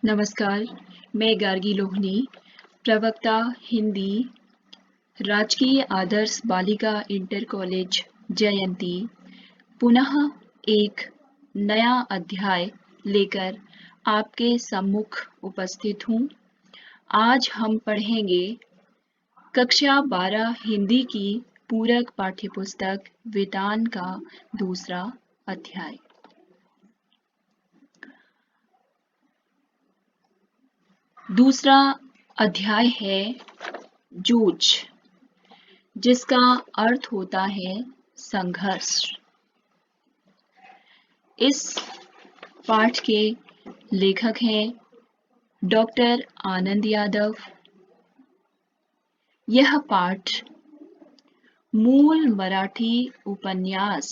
नमस्कार, मैं गार्गी लोहनी, प्रवक्ता हिंदी, राजकीय आदर्श बालिका इंटर कॉलेज जयंती, पुनः एक नया अध्याय लेकर आपके सम्मुख उपस्थित हूँ। आज हम पढ़ेंगे कक्षा 12 हिंदी की पूरक पाठ्यपुस्तक वेदान का दूसरा अध्याय। दूसरा अध्याय है जूझ, जिसका अर्थ होता है संघर्ष। इस पाठ के लेखक हैं डॉक्टर आनंद यादव। यह पाठ मूल मराठी उपन्यास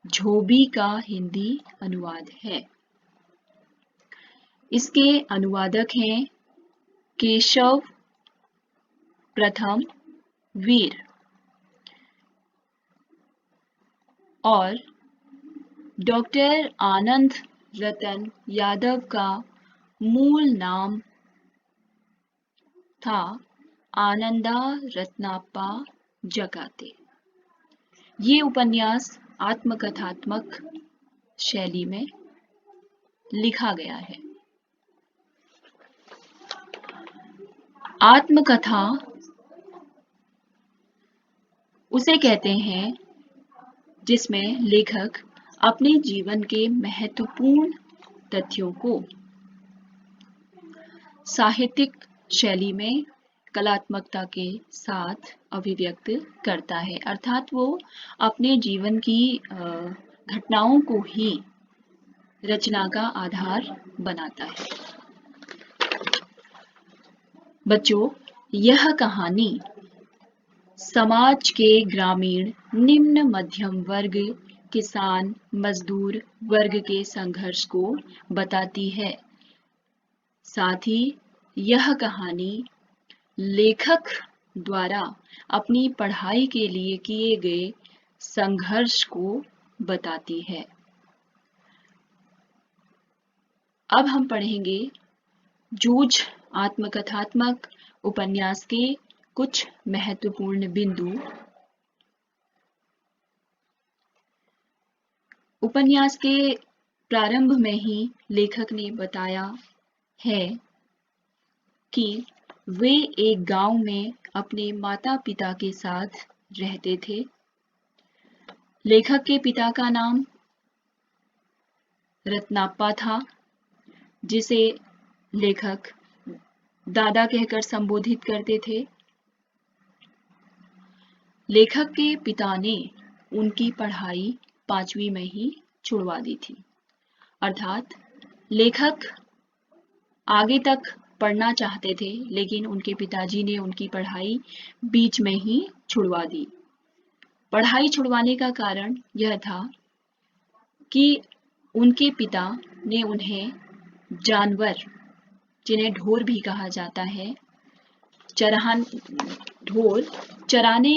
झोबी का हिंदी अनुवाद है। इसके अनुवादक हैं केशव प्रथम वीर और डॉक्टर आनंद रतन यादव का मूल नाम था आनंदा रत्नाप्पा जगाते। ये उपन्यास आत्मकथात्मक शैली में लिखा गया है। आत्मकथा उसे कहते हैं जिसमें लेखक अपने जीवन के महत्वपूर्ण तथ्यों को साहित्यिक शैली में कलात्मकता के साथ अभिव्यक्त करता है, अर्थात वो अपने जीवन की घटनाओं को ही रचना का आधार बनाता है। बच्चों, यह कहानी समाज के ग्रामीण निम्न मध्यम वर्ग, किसान, मजदूर वर्ग के संघर्ष को बताती है। साथ ही यह कहानी लेखक द्वारा अपनी पढ़ाई के लिए किए गए संघर्ष को बताती है। अब हम पढ़ेंगे जूझ आत्मकथात्मक उपन्यास के कुछ महत्वपूर्ण बिंदु। उपन्यास के प्रारंभ में ही लेखक ने बताया है कि वे एक गांव में अपने माता पिता के साथ रहते थे। लेखक के पिता का नाम रत्नाप्पा था, जिसे लेखक दादा कहकर संबोधित करते थे। लेखक के पिता ने उनकी पढ़ाई 5वीं में ही छुड़वा दी थी, अर्थात लेखक आगे तक पढ़ना चाहते थे, लेकिन उनके पिताजी ने उनकी पढ़ाई बीच में ही छुड़वा दी। पढ़ाई छुड़वाने का कारण यह था कि उनके पिता ने उन्हें जानवर, जिन्हें ढोर भी कहा जाता है, ढोर चराने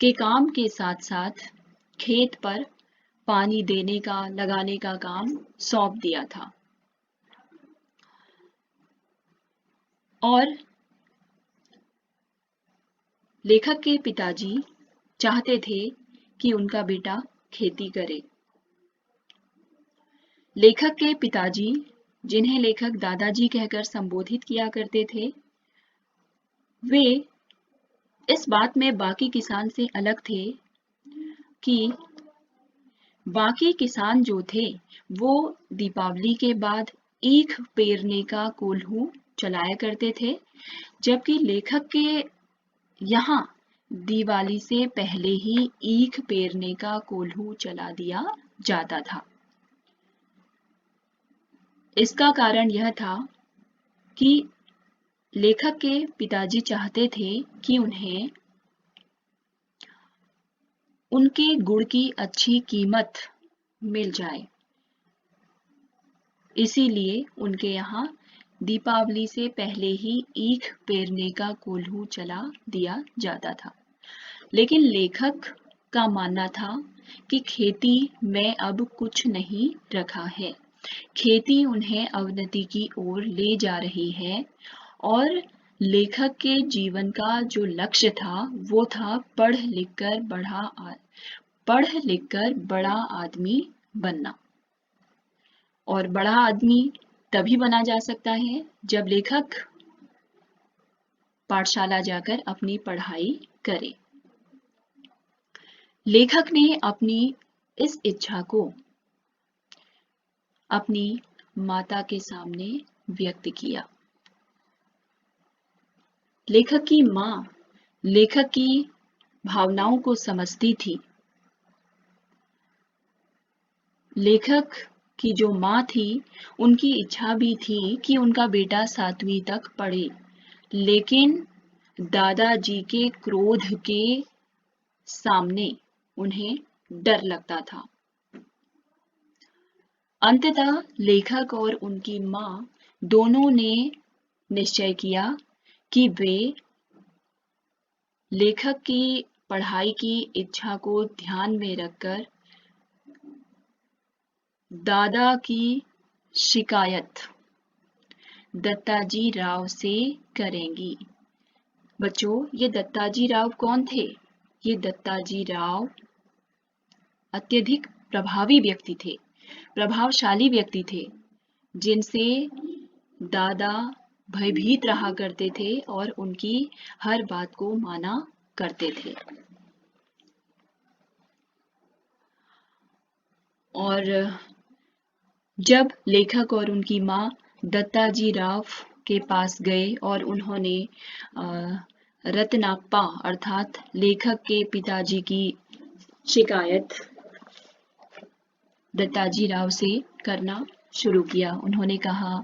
के काम के साथ साथ खेत पर पानी देने का, लगाने का काम सौंप दिया था। और लेखक के पिताजी चाहते थे कि उनका बेटा खेती करे। लेखक के पिताजी, जिन्हें लेखक दादाजी कहकर संबोधित किया करते थे, वे इस बात में बाकी किसान से अलग थे कि बाकी किसान जो थे वो दीपावली के बाद ईख पेरने का कोल्हू चलाया करते थे, जबकि लेखक के यहाँ दिवाली से पहले ही ईख पेरने का कोल्हू चला दिया जाता था। इसका कारण यह था कि लेखक के पिताजी चाहते थे कि उन्हें उनके गुड़ की अच्छी कीमत मिल जाए, इसीलिए उनके यहाँ दीपावली से पहले ही ईख पेरने का कोल्हू चला दिया जाता था। लेकिन लेखक का मानना था कि खेती में अब कुछ नहीं रखा है, खेती उन्हें अवनति की ओर ले जा रही है और लेखक के जीवन का जो लक्ष्य था वो था पढ़ लिख कर बड़ा आदमी बनना। और बड़ा आदमी तभी बना जा सकता है जब लेखक पाठशाला जाकर अपनी पढ़ाई करे। लेखक ने अपनी इस इच्छा को अपनी माता के सामने व्यक्त किया। लेखक की माँ लेखक की भावनाओं को समझती थी। लेखक की जो माँ थी उनकी इच्छा भी थी कि उनका बेटा 7वीं तक पढ़े, लेकिन दादाजी के क्रोध के सामने उन्हें डर लगता था। अंततः लेखक और उनकी माँ दोनों ने निश्चय किया कि वे लेखक की पढ़ाई की इच्छा को ध्यान में रखकर दादा की शिकायत दत्ताजी राव से करेंगी। बच्चों, ये दत्ताजी राव कौन थे? ये दत्ताजी राव अत्यधिक प्रभावी व्यक्ति थे, प्रभावशाली व्यक्ति थे, जिनसे दादा भयभीत रहा करते थे और उनकी हर बात को माना करते थे। और जब लेखक और उनकी माँ दत्ताजी राव के पास गए और उन्होंने रत्नाप्पा अर्थात लेखक के पिताजी की शिकायत दत्ताजी राव से करना शुरू किया। उन्होंने कहा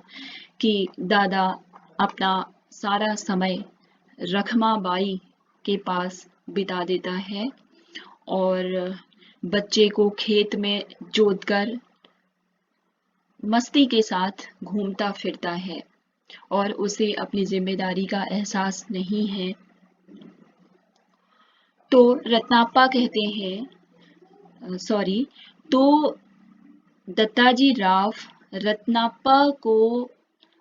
कि दादा अपना सारा समय रखमाबाई के पास बिता देता है और बच्चे को खेत में जोतकर मस्ती के साथ घूमता फिरता है और उसे अपनी जिम्मेदारी का एहसास नहीं है। तो रत्नाप्पा कहते हैं, तो दत्ताजी राव रत्नाप्पा को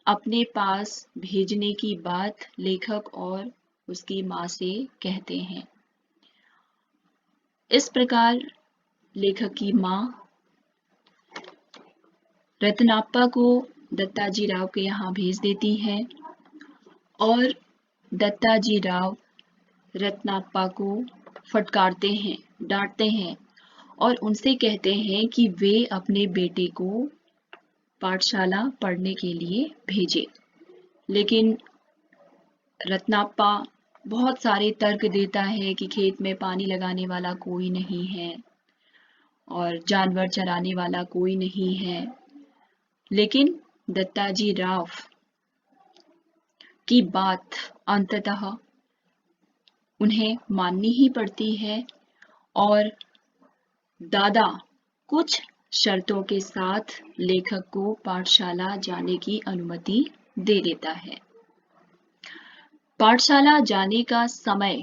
अपने पास भेजने की बात लेखक और उसकी माँ से कहते हैं। इस प्रकार लेखक की माँ रत्नाप्पा को दत्ताजी राव के यहाँ भेज देती है और दत्ताजी राव रत्नाप्पा को फटकारते हैं, डांटते हैं और उनसे कहते हैं कि वे अपने बेटे को पाठशाला पढ़ने के लिए भेजे। लेकिन रत्नाप्पा बहुत सारे तर्क देता है कि खेत में पानी लगाने वाला कोई नहीं है और जानवर चराने वाला कोई नहीं है। लेकिन दत्ताजी राव की बात अंततः उन्हें माननी ही पड़ती है और दादा कुछ शर्तों के साथ लेखक को पाठशाला जाने की अनुमति दे देता है। पाठशाला जाने का समय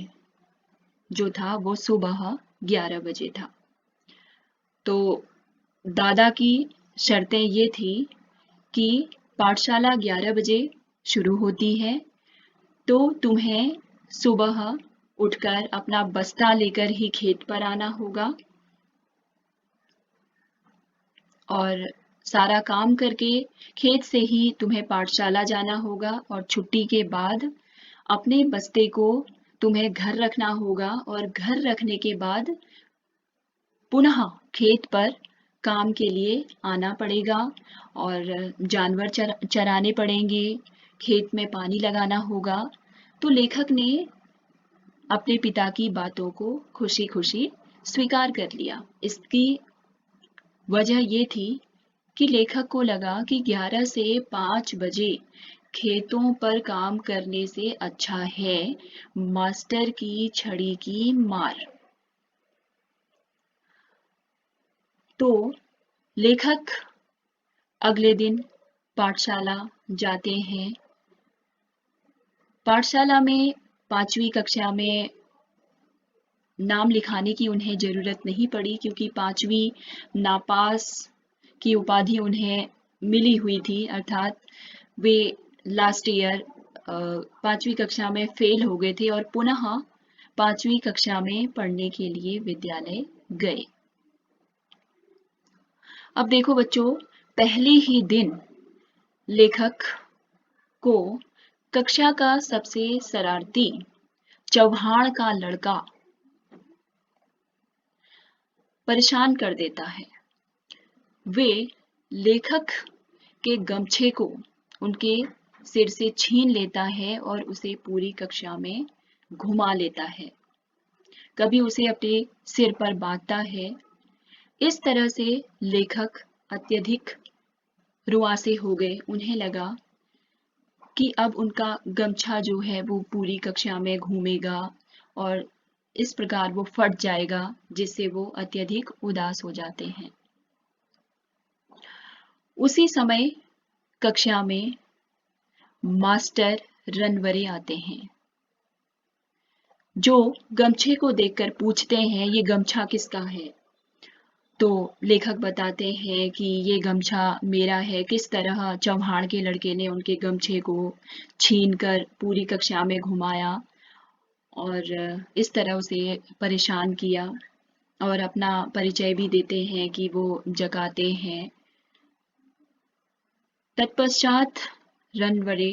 जो था वो सुबह 11 बजे था। तो दादा की शर्तें ये थी कि पाठशाला 11 बजे शुरू होती है, तो तुम्हें सुबह उठकर अपना बस्ता लेकर ही खेत पर आना होगा और सारा काम करके खेत से ही तुम्हें पाठशाला जाना होगा और छुट्टी के बाद अपने बस्ते को तुम्हें घर रखना होगा और घर रखने के बाद पुनः खेत पर काम के लिए आना पड़ेगा और जानवर चराने पड़ेंगे, खेत में पानी लगाना होगा। तो लेखक ने अपने पिता की बातों को खुशी खुशी स्वीकार कर लिया। इसकी वजह ये थी कि लेखक को लगा कि 11 से 5 बजे खेतों पर काम करने से अच्छा है मास्टर की छड़ी की मार। तो लेखक अगले दिन पाठशाला जाते हैं। पाठशाला में 5वीं कक्षा में नाम लिखाने की उन्हें जरूरत नहीं पड़ी क्योंकि 5वीं नापास की उपाधि उन्हें मिली हुई थी, अर्थात वे लास्ट ईयर 5वीं कक्षा में फेल हो गए थे और पुनः 5वीं कक्षा में पढ़ने के लिए विद्यालय गए। अब देखो बच्चों, पहले ही दिन लेखक को कक्षा का सबसे शरारती चौहान का लड़का परेशान कर देता है। वे लेखक के गमछे को उनके सिर से छीन लेता है और उसे पूरी कक्षा में घुमा लेता है। कभी उसे अपने सिर पर बांधता है। इस तरह से लेखक अत्यधिक रुआसे हो गए। उन्हें लगा कि अब उनका गमछा जो है वो पूरी कक्षा में घूमेगा और इस प्रकार वो फट जाएगा, जिससे वो अत्यधिक उदास हो जाते हैं। उसी समय कक्षा में मास्टर रनवरे आते हैं, जो गमछे को देखकर पूछते हैं ये गमछा किसका है। तो लेखक बताते हैं कि ये गमछा मेरा है। किस तरह चौहान के लड़के ने उनके गमछे को छीनकर पूरी कक्षा में घुमाया और इस तरह उसे परेशान किया, और अपना परिचय भी देते हैं कि वो जगाते हैं। तत्पश्चात रनवरे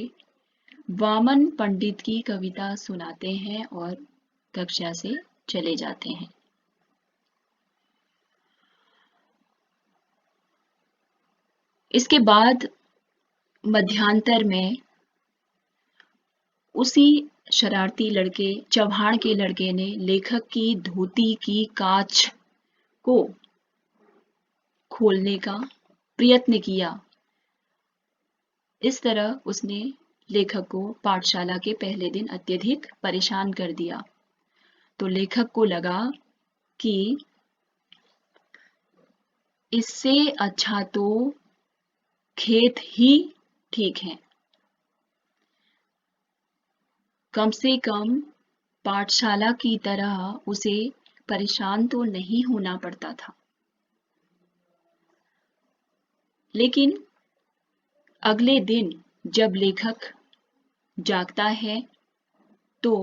वामन पंडित की कविता सुनाते हैं और कक्षा से चले जाते हैं। इसके बाद मध्यांतर में उसी शरारती लड़के चौहान के लड़के ने लेखक की धोती की कांच को खोलने का प्रयत्न किया। इस तरह उसने लेखक को पाठशाला के पहले दिन अत्यधिक परेशान कर दिया। तो लेखक को लगा कि इससे अच्छा तो खेत ही ठीक है, कम से कम पाठशाला की तरह उसे परेशान तो नहीं होना पड़ता था। लेकिन अगले दिन जब लेखक जागता है तो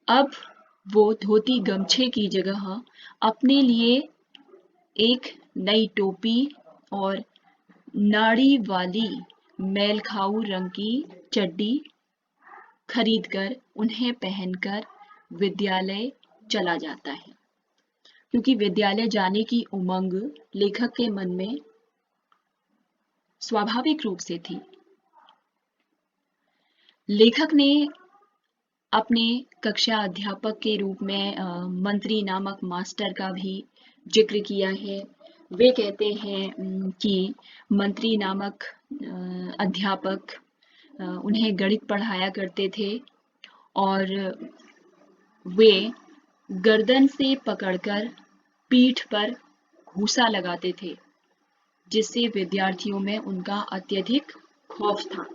अब वो धोती गमछे की जगह अपने लिए एक नई टोपी और नाड़ी वाली मेलखाऊ रंग की चड्डी खरीदकर उन्हें पहनकर विद्यालय चला जाता है, क्योंकि विद्यालय जाने की उमंग लेखक के मन में स्वाभाविक रूप से थी। लेखक ने अपने कक्षा अध्यापक के रूप में मंत्री नामक मास्टर का भी जिक्र किया है। वे कहते हैं कि मंत्री नामक अध्यापक उन्हें गणित पढ़ाया करते थे और वे गर्दन से पकड़कर पीठ पर घूंसा लगाते थे, जिससे विद्यार्थियों में उनका अत्यधिक खौफ था।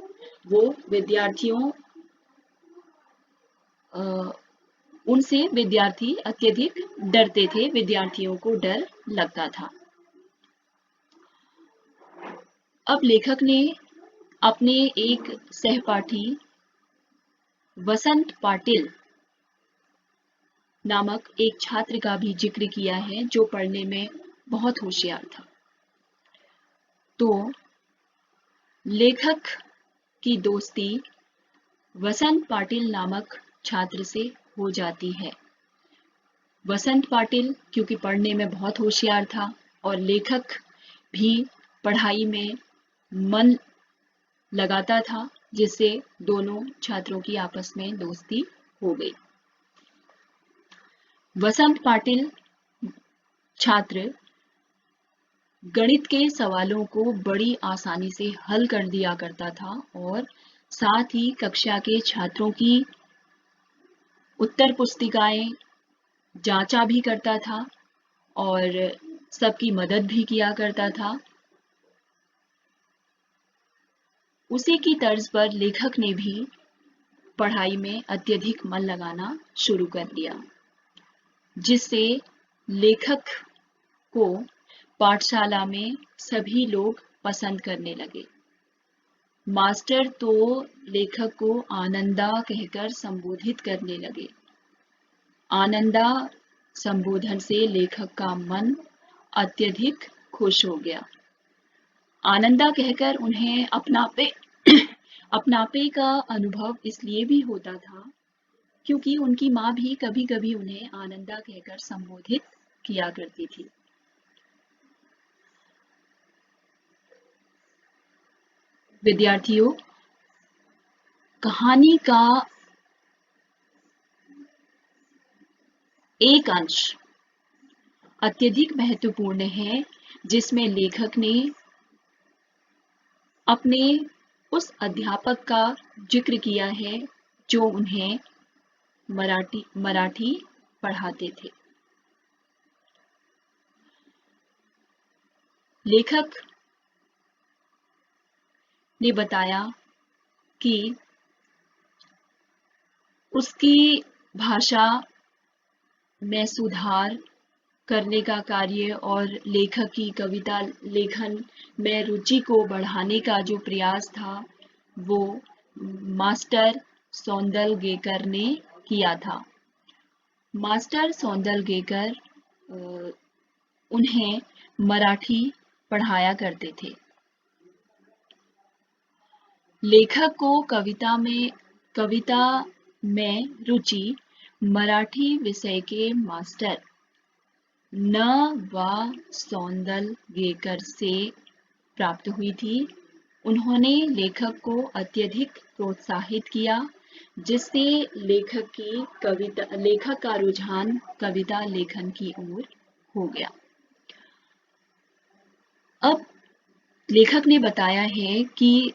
वो विद्यार्थियों उनसे विद्यार्थी अत्यधिक डरते थे, विद्यार्थियों को डर लगता था। अब लेखक ने अपने एक सहपाठी वसंत पाटिल नामक एक छात्र का भी जिक्र किया है, जो पढ़ने में बहुत होशियार था। तो लेखक की दोस्ती वसंत पाटिल नामक छात्र से हो जाती है। वसंत पाटिल क्योंकि पढ़ने में बहुत होशियार था और लेखक भी पढ़ाई में मन लगाता था, जिससे दोनों छात्रों की आपस में दोस्ती हो गई। वसंत पाटिल छात्र गणित के सवालों को बड़ी आसानी से हल कर दिया करता था और साथ ही कक्षा के छात्रों की उत्तर पुस्तिकाएं जांचा भी करता था और सबकी मदद भी किया करता था। उसी की तर्ज पर लेखक ने भी पढ़ाई में अत्यधिक मन लगाना शुरू कर दिया, जिससे लेखक को पाठशाला में सभी लोग पसंद करने लगे। मास्टर तो लेखक को आनंदा कहकर संबोधित करने लगे। आनंदा संबोधन से लेखक का मन अत्यधिक खुश हो गया। आनंदा कहकर उन्हें अपनापे का अनुभव इसलिए भी होता था क्योंकि उनकी माँ भी कभी कभी उन्हें आनंदा कहकर संबोधित किया करती थी। विद्यार्थियों, कहानी का एक अंश अत्यधिक महत्वपूर्ण है जिसमें लेखक ने अपने उस अध्यापक का जिक्र किया है जो उन्हें मराठी पढ़ाते थे। लेखक ने बताया कि उसकी भाषा में सुधार करने का कार्य और लेखक की कविता लेखन में रुचि को बढ़ाने का जो प्रयास था वो मास्टर सौंदलगेकर ने किया था। मास्टर सौंदलगेकर उन्हें मराठी पढ़ाया करते थे। लेखक को कविता में रुचि मराठी विषय के मास्टर न वा सौंदलगेकर से प्राप्त हुई थी। उन्होंने लेखक को अत्यधिक प्रोत्साहित किया जिससे लेखक का रुझान कविता लेखन की ओर हो गया। अब लेखक ने बताया है कि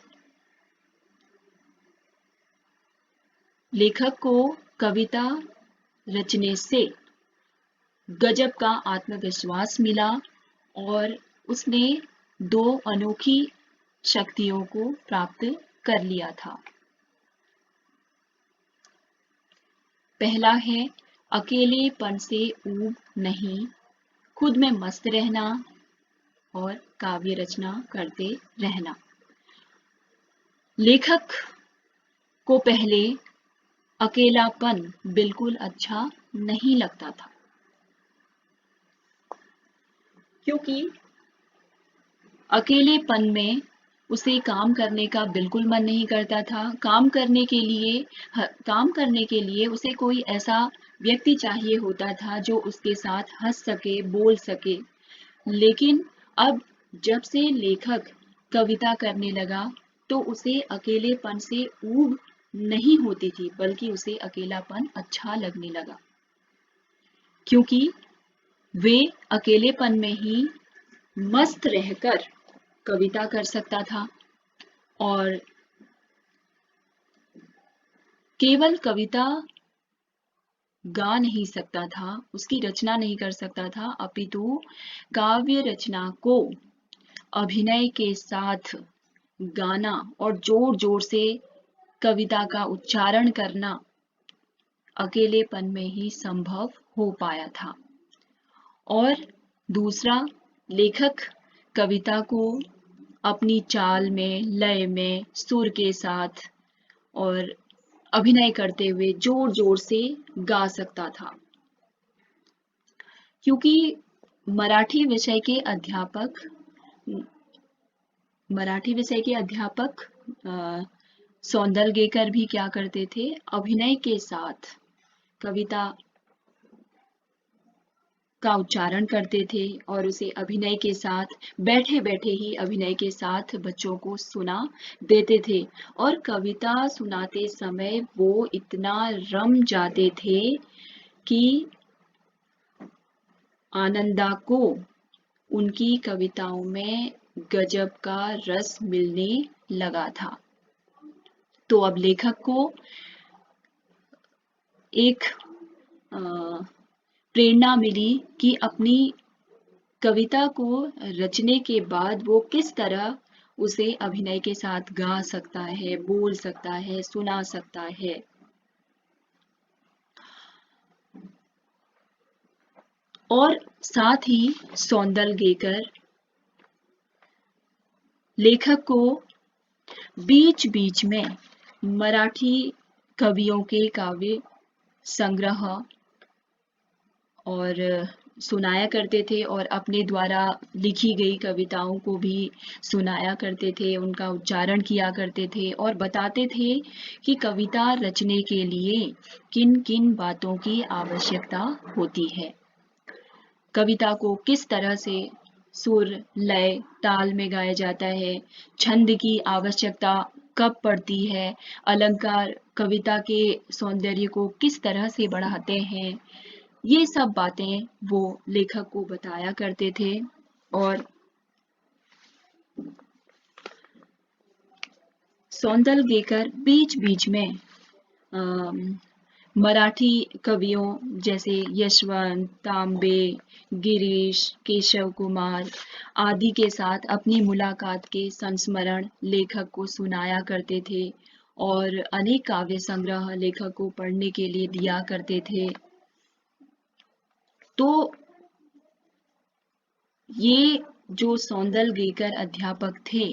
लेखक को कविता रचने से गजब का आत्मविश्वास मिला और उसने 2 अनोखी शक्तियों को प्राप्त कर लिया था। पहला है अकेलेपन से ऊब नहीं, खुद में मस्त रहना और काव्य रचना करते रहना। लेखक को पहले अकेलापन बिल्कुल अच्छा नहीं लगता था क्योंकि अकेलेपन में उसे काम करने का बिल्कुल मन नहीं करता था। काम करने के लिए उसे कोई ऐसा व्यक्ति चाहिए होता था जो उसके साथ हंस सके, बोल सके। लेकिन अब जब से लेखक कविता करने लगा तो उसे अकेलेपन से ऊब नहीं होती थी बल्कि उसे अकेलापन अच्छा लगने लगा क्योंकि वे अकेलेपन में ही मस्त रहकर कविता कर सकता था और केवल कविता गा नहीं सकता था, उसकी रचना नहीं कर सकता था, अपितु काव्य रचना को अभिनय के साथ गाना और जोर जोर से कविता का उच्चारण करना अकेलेपन में ही संभव हो पाया था। और दूसरा, लेखक कविता को अपनी चाल में, लय में, सुर के साथ और अभिनय करते हुए जोर जोर से गा सकता था क्योंकि मराठी विषय के अध्यापक सौंदलगेकर भी क्या करते थे, अभिनय के साथ कविता का उच्चारण करते थे और उसे अभिनय के साथ बैठे बैठे ही अभिनय के साथ बच्चों को सुना देते थे और कविता सुनाते समय वो इतना रम जाते थे कि आनंदा को उनकी कविताओं में गजब का रस मिलने लगा था। तो अब लेखक को एक प्रेरणा मिली कि अपनी कविता को रचने के बाद वो किस तरह उसे अभिनय के साथ गा सकता है, बोल सकता है, सुना सकता है। और साथ ही सौंदलगेकर लेखक को बीच बीच में मराठी कवियों के काव्य संग्रह और सुनाया करते थे और अपने द्वारा लिखी गई कविताओं को भी सुनाया करते थे, उनका उच्चारण किया करते थे और बताते थे कि कविता रचने के लिए किन किन बातों की आवश्यकता होती है, कविता को किस तरह से सुर, लय, ताल में गाया जाता है, छंद की आवश्यकता कब पड़ती है, अलंकार कविता के सौंदर्य को किस तरह से बढ़ाते हैं, ये सब बातें वो लेखक को बताया करते थे। और सौंदलगेकर बीच बीच में मराठी कवियों जैसे यशवंत, तांबे, गिरीश, केशव कुमार आदि के साथ अपनी मुलाकात के संस्मरण लेखक को सुनाया करते थे और अनेक काव्य संग्रह लेखक को पढ़ने के लिए दिया करते थे। तो ये जो सौंदलगेकर अध्यापक थे,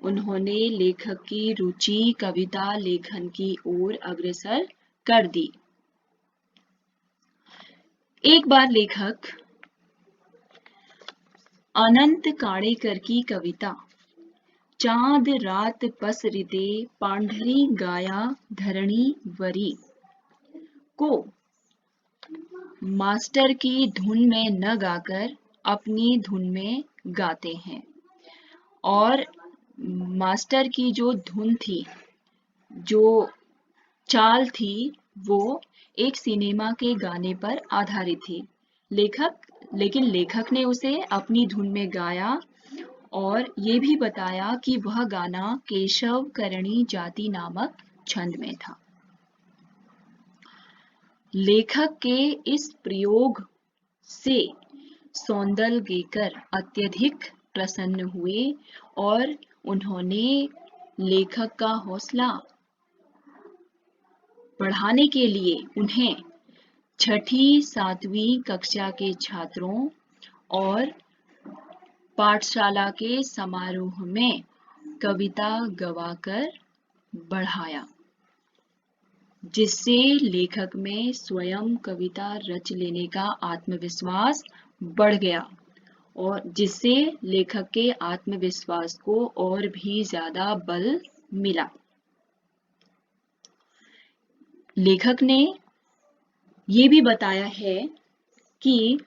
उन्होंने लेखक की रुचि कविता लेखन की ओर अग्रसर कर दी। एक बार लेखक अनंत काणेकर की कविता चांद रात पसरिते पांढरी गाया धरणी वरी को मास्टर की धुन में न गाकर अपनी धुन में गाते हैं और मास्टर की जो धुन थी, जो चाल थी, वो एक सिनेमा के गाने पर आधारित थी। लेकिन लेखक ने उसे अपनी धुन में गाया और ये भी बताया कि वह गाना केशव करणी जाति नामक छंद में था। लेखक के इस प्रयोग से सौंदलगेकर अत्यधिक प्रसन्न हुए और उन्होंने लेखक का हौसला बढ़ाने के लिए उन्हें छठी 7वीं कक्षा के छात्रों और पाठशाला के समारोह में कविता गवाकर बढ़ाया, जिससे लेखक में स्वयं कविता रच लेने का आत्मविश्वास बढ़ गया और जिससे लेखक के आत्मविश्वास को और भी ज्यादा बल मिला। लेखक ने ये भी बताया है कि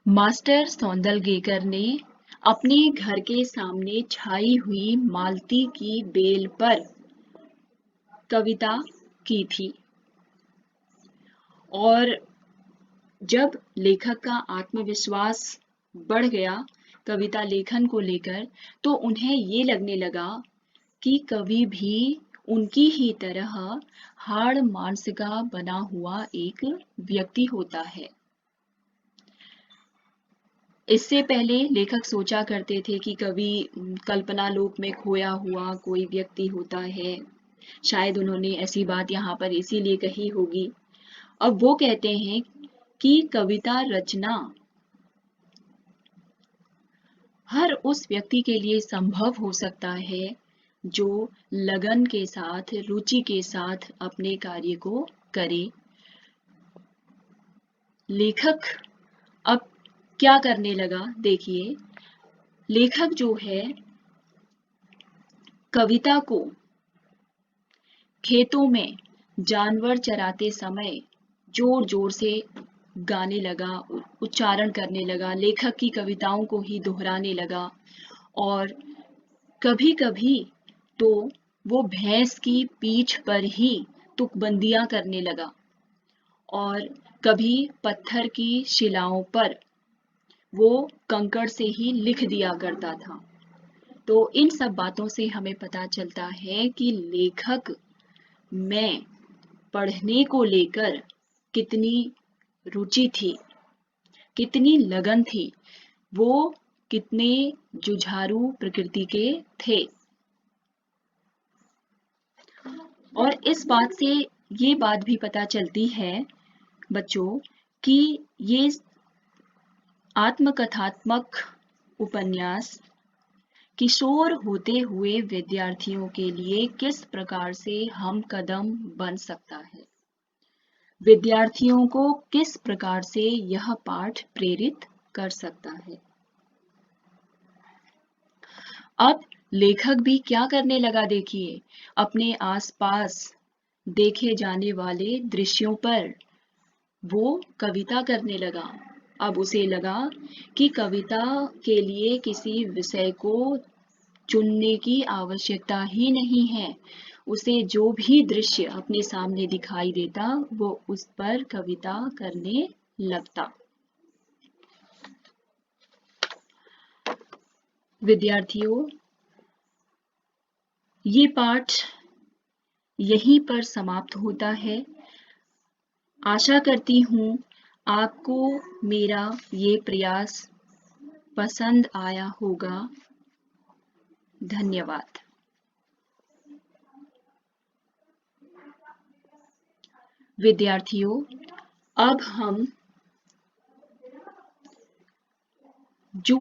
मास्टर सौंदलगेकर ने अपने घर के सामने छाई हुई मालती की बेल पर कविता की थी और जब लेखक का आत्मविश्वास बढ़ गया कविता लेखन को लेकर, तो उन्हें ये लगने लगा कि कवि भी उनकी ही तरह हाड़ मांस का बना हुआ एक व्यक्ति होता है। इससे पहले लेखक सोचा करते थे कि कवि कल्पना लोक में खोया हुआ कोई व्यक्ति होता है, शायद उन्होंने ऐसी बात यहाँ पर इसीलिए कही होगी। अब वो कहते हैं कि कविता रचना हर उस व्यक्ति के लिए संभव हो सकता है जो लगन के साथ, रुचि के साथ अपने कार्य को करे। लेखक अब क्या करने लगा, देखिए, लेखक जो है कविता को खेतों में जानवर चराते समय जोर जोर से गाने लगा, उच्चारण करने लगा, लेखक की कविताओं को ही दोहराने लगा और कभी कभी तो वो भैंस की पीठ पर ही तुकबंदियां करने लगा और कभी पत्थर की शिलाओं पर वो कंकड़ से ही लिख दिया करता था। तो इन सब बातों से हमें पता चलता है कि लेखक में पढ़ने को लेकर कितनी रुचि थी, कितनी लगन थी, वो कितने जुझारू प्रकृति के थे। और इस बात से ये बात भी पता चलती है बच्चों कि ये आत्मकथात्मक उपन्यास किशोर होते हुए विद्यार्थियों के लिए किस प्रकार से हम कदम बन सकता है। विद्यार्थियों को किस प्रकार से यह पाठ प्रेरित कर सकता है। अब लेखक भी क्या करने लगा देखिए, अपने आसपास देखे जाने वाले दृश्यों पर वो कविता करने लगा। अब उसे लगा कि कविता के लिए किसी विषय को चुनने की आवश्यकता ही नहीं है। उसे जो भी दृश्य अपने सामने दिखाई देता वो उस पर कविता करने लगता। विद्यार्थियों, ये पाठ यहीं पर समाप्त होता है। आशा करती हूँ आपको मेरा ये प्रयास पसंद आया होगा। धन्यवाद। विद्यार्थियों, अब हम